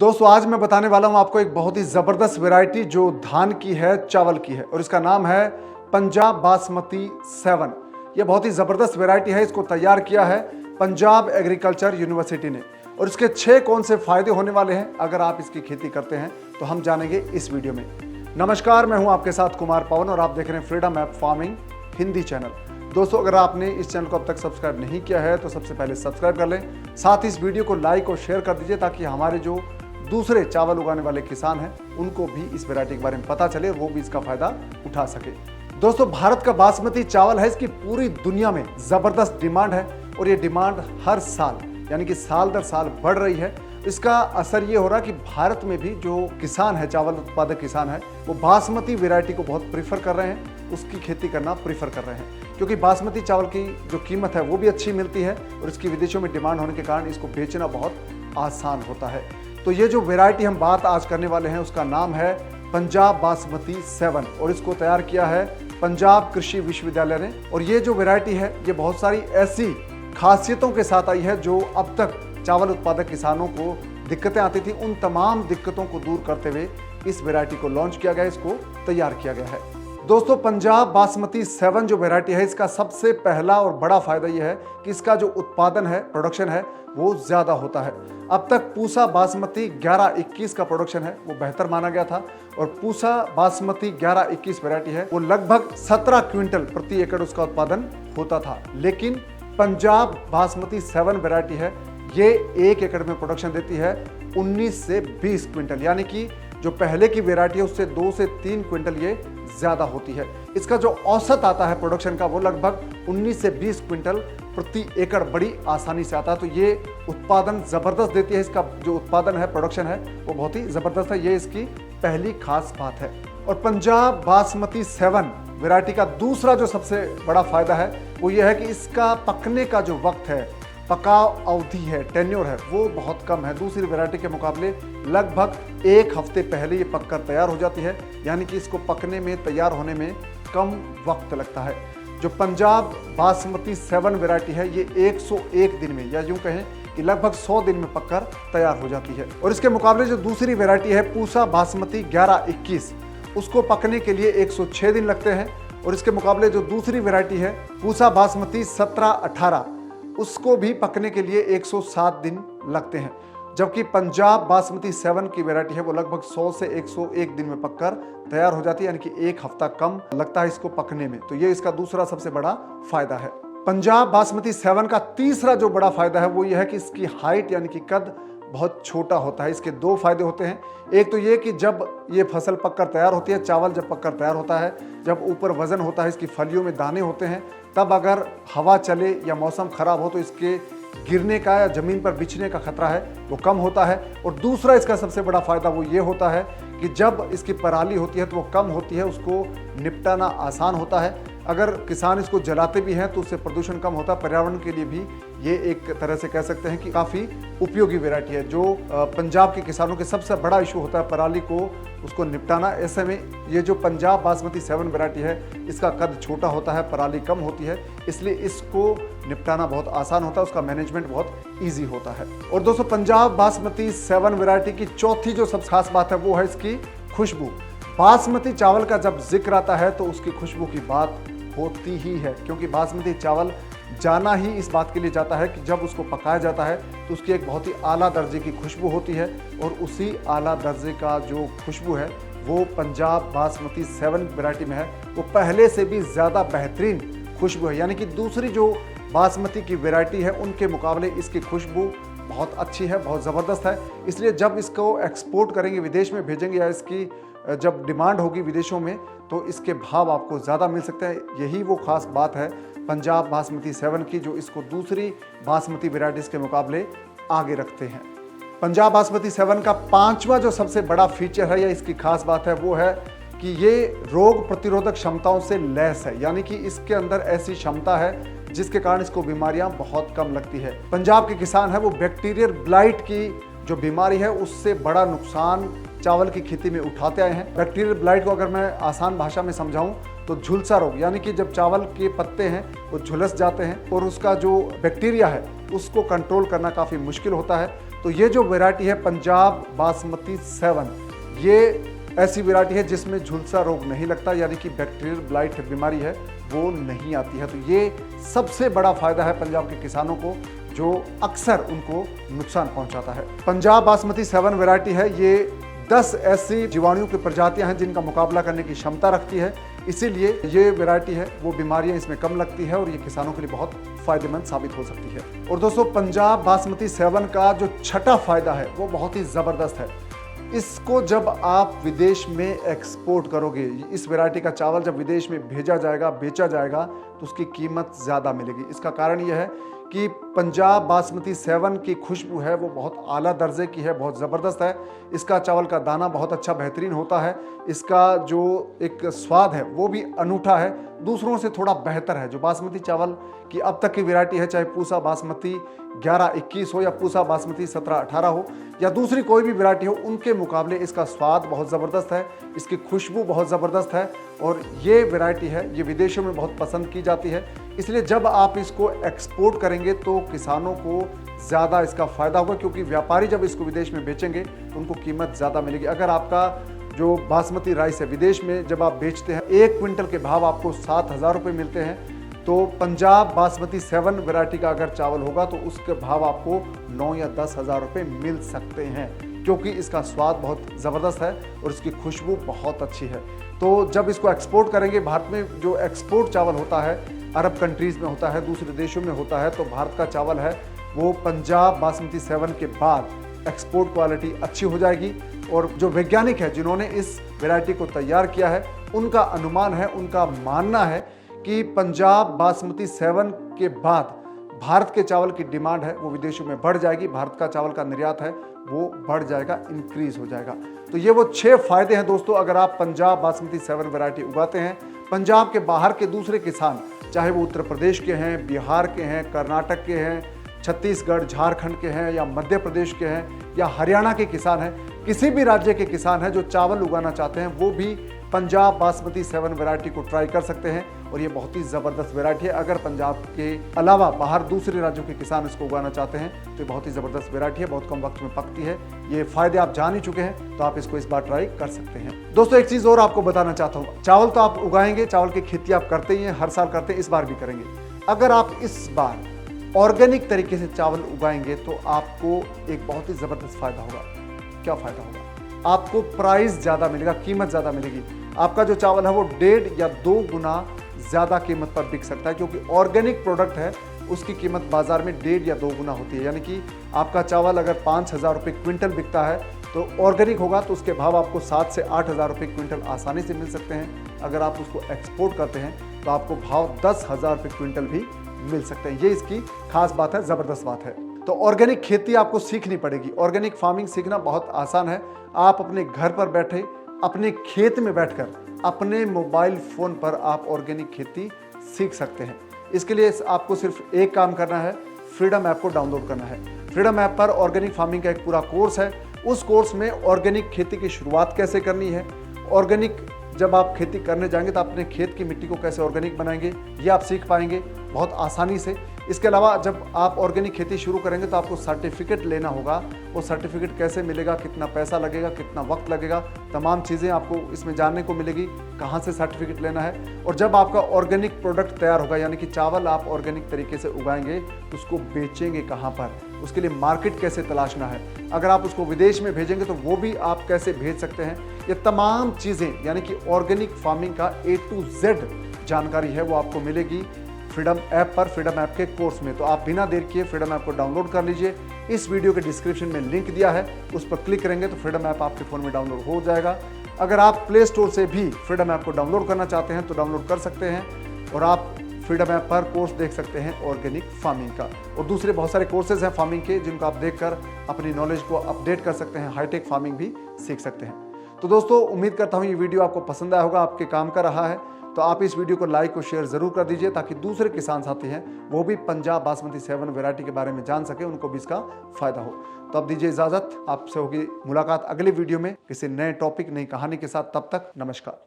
दोस्तों आज मैं बताने वाला हूं आपको एक बहुत ही जबरदस्त वैरायटी जो धान की है, चावल की है और इसका नाम है पंजाब बासमती 7। यह बहुत ही जबरदस्त वैरायटी है। इसको तैयार किया है पंजाब एग्रीकल्चर यूनिवर्सिटी ने और इसके 6 कौन से फायदे होने वाले हैं अगर आप इसकी खेती करते हैं तो हम जानेंगे इस वीडियो में। नमस्कार, मैं हूं आपके साथ कुमार पवन और आप देख रहे हैं freedom app farming Hindi channel. दोस्तों अगर आपने इस चैनल को अब तक सब्सक्राइब नहीं किया है तो सबसे पहले सब्सक्राइब कर लें, साथ ही इस वीडियो को लाइक और शेयर कर दीजिए ताकि हमारे जो दूसरे चावल उगाने वाले किसान हैं उनको भी इस वैरायटी के बारे में पता चले, वो भी इसका फायदा उठा सके। दोस्तों भारत का बासमती चावल है, इसकी पूरी दुनिया में जबरदस्त डिमांड है और ये डिमांड हर साल यानी कि साल दर साल बढ़ रही है। इसका असर ये हो रहा है कि भारत में भी जो किसान है, चावल उत्पादक किसान है, वो बासमती वैरायटी को बहुत प्रीफर कर रहे हैं, उसकी खेती करना प्रीफर कर रहे हैं क्योंकि बासमती चावल की जो कीमत है वो भी अच्छी मिलती है और इसकी विदेशों में डिमांड होने के कारण इसको बेचना बहुत आसान होता है। तो ये जो वैरायटी हम बात आज करने वाले हैं उसका नाम है पंजाब बासमती 7 और इसको तैयार किया है पंजाब कृषि विश्वविद्यालय ने। और ये जो वैरायटी है ये बहुत सारी ऐसी खासियतों के साथ आई है जो अब तक चावल उत्पादक किसानों को दिक्कतें आती थी, उन तमाम दिक्कतों को दूर करते हुए इस वैरायटी को लॉन्च किया गया, इसको तैयार किया गया है। दोस्तों पंजाब बासमती 7 जो वैरायटी है इसका सबसे पहला और बड़ा फायदा यह है कि इसका जो उत्पादन है, प्रोडक्शन है, वो ज्यादा होता है। अब तक पूसा बासमती 11-21 का प्रोडक्शन है वो बेहतर माना गया था और पूसा बासमती 11-21 वैरायटी है वो लगभग 17 क्विंटल प्रति एकड़ उसका उत्पादन होता था। लेकिन पंजाब बासमती 7 वैरायटी है ये 1 एकड़ में प्रोडक्शन देती है 19 से 20 क्विंटल, यानी कि जो पहले की वैरायटी है उससे 2 से 3 क्विंटल ये ज्यादा होती है। इसका जो औसत आता है प्रोडक्शन का वो लगभग 19 से 20 क्विंटल प्रति एकड़ बड़ी आसानी से आता है। तो ये उत्पादन जबरदस्त देती है, इसका जो उत्पादन है, प्रोडक्शन है वो बहुत ही जबरदस्त है, ये इसकी पहली खास बात है। और पंजाब बासमती 7 वैरायटी का दूसरा जो सबसे बड़ा फायदा है वो ये है कि इसका पकने का जो वक्त है, पकाव अवधि है, टेन्योर है, वो बहुत कम है। दूसरी वैरायटी के मुकाबले लगभग 1 हफ्ते पहले ये पककर तैयार हो जाती है, यानी कि इसको पकने में, तैयार होने में कम वक्त लगता है। जो पंजाब बासमती 7 वैरायटी है ये 101 दिन में, या यूं कहें कि लगभग 100 दिन में पककर तैयार हो जाती है। और इसके मुकाबले जो दूसरी वैरायटी है पूसा बासमती 11-21, उसको पकने के लिए 106 दिन लगते हैं। और इसके मुकाबले जो दूसरी वैरायटी है पूसा बासमती 17-18, उसको भी पकने के लिए 107 दिन लगते हैं। जबकि पंजाब बासमती 7 की वैरायटी है वो लगभग 100 से 101 दिन में पककर तैयार हो जाती है, यानी कि 1 हफ्ता कम लगता है इसको पकने में। तो ये इसका दूसरा सबसे बड़ा फायदा है। पंजाब बासमती 7 का तीसरा जो बड़ा फायदा है वो ये है कि इसकी हाइट यानी कि कद बहुत छोटा होता है। इसके 2 फायदे होते हैं। एक तो ये कि जब ये फसल पककर तैयार होती है, चावल जब पककर तैयार होता है, जब ऊपर वजन होता है, इसकी फलियों में दाने होते हैं, तब अगर हवा चले या मौसम खराब हो तो इसके गिरने का या जमीन पर बिछने का खतरा है वो कम होता है। और दूसरा इसका सबसे बड़ा फायदा वो ये होता है कि जब इसकी पराली होती है तो वो कम होती है, उसको निपटाना आसान होता है। अगर किसान इसको जलाते भी हैं तो उससे प्रदूषण कम होता है। पर्यावरण के लिए भी ये एक तरह से कह सकते हैं कि काफ़ी उपयोगी वैरायटी है। जो पंजाब के किसानों के सबसे बड़ा इशू होता है पराली को, उसको निपटाना, ऐसे में ये जो पंजाब बासमती 7 वैरायटी है इसका कद छोटा होता है, पराली कम होती है, इसलिए इसको निपटाना बहुत आसान होता है, उसका मैनेजमेंट बहुत ईजी होता है। और दोस्तों पंजाब बासमती 7 वैरायटी की चौथी जो सबसे खास बात है वो है इसकी खुशबू। बासमती चावल का जब जिक्र आता है तो उसकी खुशबू की बात होती ही है, क्योंकि बासमती चावल जाना ही इस बात के लिए जाता है कि जब उसको पकाया जाता है तो उसकी एक बहुत ही आला दर्जे की खुशबू होती है और उसी आला दर्जे का जो खुशबू है वो पंजाब बासमती 7 वैरायटी में है, वो पहले से भी ज़्यादा बेहतरीन खुशबू है। यानी कि दूसरी जो बासमती की वैरायटी है उनके मुकाबले इसकी खुशबू बहुत अच्छी है, बहुत ज़बरदस्त है। इसलिए जब इसको एक्सपोर्ट करेंगे, विदेश में भेजेंगे या इसकी जब डिमांड होगी विदेशों में तो इसके भाव आपको ज़्यादा मिल सकते हैं। यही वो खास बात है पंजाब बासमती 7 की जो इसको दूसरी बासमती वैरायटीज़ के मुकाबले आगे रखते हैं। पंजाब बासमती 7 का 5वां जो सबसे बड़ा फीचर है या इसकी खास बात है वो है कि ये रोग प्रतिरोधक क्षमताओं से लैस है, यानी कि इसके अंदर ऐसी क्षमता है जिसके कारण इसको बीमारियां बहुत कम लगती है। पंजाब के किसान है वो बैक्टीरियल ब्लाइट की जो बीमारी है उससे बड़ा नुकसान चावल की खेती में उठाते आए हैं। बैक्टीरियल ब्लाइट को अगर मैं आसान भाषा में समझाऊं तो झुलसा रोग, यानी कि जब चावल के पत्ते हैं वो झुलस जाते हैं और उसका जो बैक्टीरिया है उसको कंट्रोल करना काफ़ी मुश्किल होता है। तो ये जो वैरायटी है पंजाब बासमती 7, ये ऐसी वैरायटी है जिसमें झुलसा रोग नहीं लगता, यानी कि बैक्टीरियल ब्लाइट बीमारी है वो नहीं आती है। तो ये सबसे बड़ा फायदा है पंजाब के किसानों को, जो अक्सर उनको नुकसान पहुंचाता है। पंजाब बासमती 7 वैरायटी है, ये 10 ऐसी जीवाणुओं की प्रजातियां हैं जिनका मुकाबला करने की क्षमता रखती है, इसीलिए ये वैरायटी है वो बीमारियां इसमें कम लगती है और ये किसानों के लिए बहुत फायदेमंद साबित हो सकती है। और दोस्तों, पंजाब बासमती 7 का जो छठा फायदा है वो बहुत ही जबरदस्त है। इसको जब आप विदेश में एक्सपोर्ट करोगे, इस वैरायटी का चावल जब विदेश में भेजा जाएगा, बेचा जाएगा, तो उसकी कीमत ज़्यादा मिलेगी। इसका कारण यह है कि पंजाब बासमती 7 की खुशबू है वो बहुत आला दर्जे की है, बहुत ज़बरदस्त है। इसका चावल का दाना बहुत अच्छा बेहतरीन होता है। इसका जो एक स्वाद है वो भी अनूठा है, दूसरों से थोड़ा बेहतर है। जो बासमती चावल की अब तक की वैरायटी है, चाहे पूसा बासमती 11-21 हो या पूसा बासमती 17-18 हो या दूसरी कोई भी वैरायटी हो, उनके मुकाबले इसका स्वाद बहुत ज़बरदस्त है, इसकी खुशबू बहुत ज़बरदस्त है और ये वैरायटी है ये विदेशों में बहुत पसंद की जाती है। इसलिए जब आप इसको एक्सपोर्ट करेंगे तो किसानों को ज़्यादा इसका फ़ायदा होगा, क्योंकि व्यापारी जब इसको विदेश में बेचेंगे तो उनको कीमत ज़्यादा मिलेगी। अगर आपका जो बासमती राइस है विदेश में जब आप बेचते हैं, 1 क्विंटल के भाव आपको 7,000 रुपये मिलते हैं, तो पंजाब बासमती 7 वैरायटी का अगर चावल होगा तो उसके भाव आपको 9 या 10,000 रुपये मिल सकते हैं, क्योंकि इसका स्वाद बहुत ज़बरदस्त है और इसकी खुशबू बहुत अच्छी है। तो जब इसको एक्सपोर्ट करेंगे, भारत में जो एक्सपोर्ट चावल होता है अरब कंट्रीज़ में होता है, दूसरे देशों में होता है, तो भारत का चावल है वो पंजाब बासमती 7 के बाद एक्सपोर्ट क्वालिटी अच्छी हो जाएगी। और जो वैज्ञानिक है जिन्होंने इस वैरायटी को तैयार किया है, उनका अनुमान है, उनका मानना है कि पंजाब बासमती 7 के बाद भारत के चावल की डिमांड है वो विदेशों में बढ़ जाएगी, भारत का चावल का निर्यात है वो बढ़ जाएगा, इंक्रीज हो जाएगा। तो ये वो 6 फायदे हैं दोस्तों, अगर आप पंजाब बासमती 7 वैरायटी उगाते हैं। पंजाब के बाहर के दूसरे किसान, चाहे वो उत्तर प्रदेश के हैं, बिहार के हैं, कर्नाटक के हैं, छत्तीसगढ़ झारखंड के हैं या मध्य प्रदेश के हैं या हरियाणा के किसान हैं, किसी भी राज्य के किसान हैं जो चावल उगाना चाहते हैं, वो भी पंजाब बासमती 7 वैरायटी को ट्राई कर सकते हैं। और ये बहुत ही ज़बरदस्त वैरायटी है। अगर पंजाब के अलावा बाहर दूसरे राज्यों के किसान इसको उगाना चाहते हैं तो ये बहुत ही ज़बरदस्त वैरायटी है, बहुत कम वक्त में पकती है। ये फायदे आप जान ही चुके हैं, तो आप इसको इस बार ट्राई कर सकते हैं। दोस्तों, एक चीज़ और आपको बताना चाहता हूँ, चावल तो आप उगाएंगे, चावल की खेती आप करते ही हैं, हर साल करते हैं, इस बार भी करेंगे। अगर आप इस बार ऑर्गेनिक तरीके से चावल उगाएंगे तो आपको एक बहुत ही ज़बरदस्त फ़ायदा होगा। क्या फ़ायदा होगा? आपको प्राइस ज़्यादा मिलेगा, कीमत ज़्यादा मिलेगी। आपका जो चावल है वो 1.5 या 2 गुना ज़्यादा कीमत पर बिक सकता है, क्योंकि ऑर्गेनिक प्रोडक्ट है, उसकी कीमत बाजार में 1.5 या 2 गुना होती है। यानी कि आपका चावल अगर 5,000 रुपये क्विंटल बिकता है तो ऑर्गेनिक होगा तो उसके भाव आपको 7 से 8,000 रुपये क्विंटल आसानी से मिल सकते हैं। अगर आप उसको एक्सपोर्ट करते हैं तो आपको भाव 10,000 रुपये क्विंटल भी मिल सकते हैं। ये इसकी खास बात है, ज़बरदस्त बात है। तो ऑर्गेनिक खेती आपको सीखनी पड़ेगी। ऑर्गेनिक फार्मिंग सीखना बहुत आसान है। आप अपने घर पर बैठे, अपने खेत में बैठकर, अपने मोबाइल फ़ोन पर आप ऑर्गेनिक खेती सीख सकते हैं। इसके लिए आपको सिर्फ एक काम करना है, फ्रीडम ऐप को डाउनलोड करना है। फ्रीडम ऐप पर ऑर्गेनिक फार्मिंग का एक पूरा कोर्स है। उस कोर्स में ऑर्गेनिक खेती की शुरुआत कैसे करनी है, ऑर्गेनिक जब आप खेती करने जाएंगे तो अपने खेत की मिट्टी को कैसे ऑर्गेनिक बनाएंगे, ये आप सीख पाएंगे बहुत आसानी से। इसके अलावा जब आप ऑर्गेनिक खेती शुरू करेंगे तो आपको सर्टिफिकेट लेना होगा। वो सर्टिफिकेट कैसे मिलेगा, कितना पैसा लगेगा, कितना वक्त लगेगा, तमाम चीज़ें आपको इसमें जानने को मिलेगी, कहाँ से सर्टिफिकेट लेना है। और जब आपका ऑर्गेनिक प्रोडक्ट तैयार होगा, यानी कि चावल आप ऑर्गेनिक तरीके से उगाएंगे तो उसको बेचेंगे कहाँ पर, उसके लिए मार्केट कैसे तलाशना है, अगर आप उसको विदेश में भेजेंगे तो वो भी आप कैसे भेज सकते हैं, ये तमाम चीज़ें यानी कि ऑर्गेनिक फार्मिंग का A to Z जानकारी है वो आपको मिलेगी फ्रीडम ऐप पर, फ्रीडम ऐप के कोर्स में। तो आप बिना देर किए फ्रीडम ऐप को डाउनलोड कर लीजिए। इस वीडियो के डिस्क्रिप्शन में लिंक दिया है, उस पर क्लिक करेंगे तो फ्रीडम ऐप आपके फ़ोन में डाउनलोड हो जाएगा। अगर आप प्ले स्टोर से भी फ्रीडम ऐप को डाउनलोड करना चाहते हैं तो डाउनलोड कर सकते हैं और आप फ्रीडम ऐप पर कोर्स देख सकते हैं ऑर्गेनिक फार्मिंग का। और दूसरे बहुत सारे कोर्सेज हैं फार्मिंग के जिनको आप देखकर अपनी नॉलेज को अपडेट कर सकते हैं, हाईटेक फार्मिंग भी सीख सकते हैं। तो दोस्तों, उम्मीद करता हूँ ये वीडियो आपको पसंद आया होगा, आपके काम का रहा है। तो आप इस वीडियो को लाइक और शेयर जरूर कर दीजिए ताकि दूसरे किसान साथी हैं वो भी पंजाब बासमती 7 वैरायटी के बारे में जान सके, उनको भी इसका फायदा हो। तो अब दीजिए इजाजत, आपसे होगी मुलाकात अगले वीडियो में किसी नए टॉपिक, नई कहानी के साथ। तब तक नमस्कार।